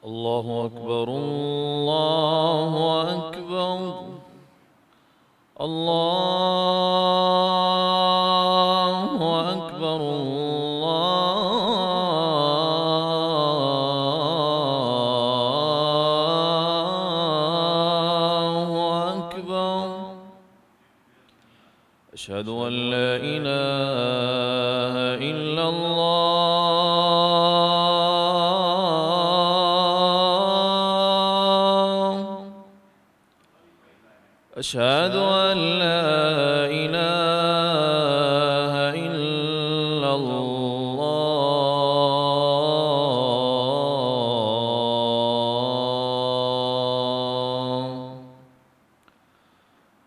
الله أكبر الله أكبر الله أكبر الله أكبر. أشهد أن لا إله إلا الله. أشهد أن لا إله إلا الله.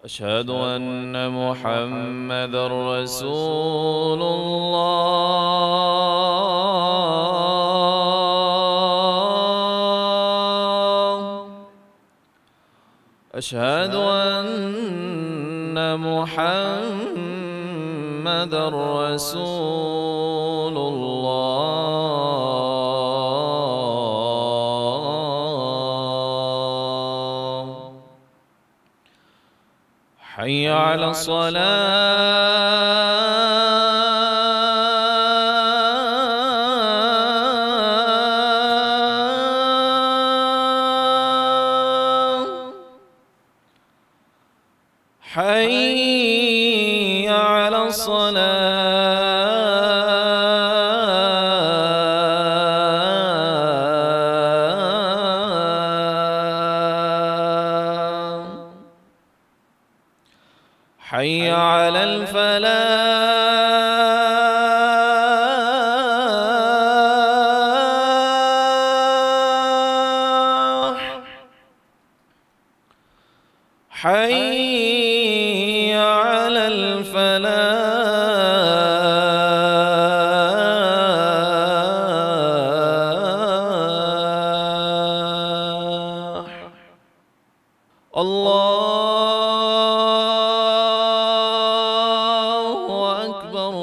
أشهد أن محمدًا رسول الله. أشهد أن محمدًا رسول الله. حي على الصلاة. حي على الصلاة. حي على الفلاح. حي على الفلاح. الله أكبر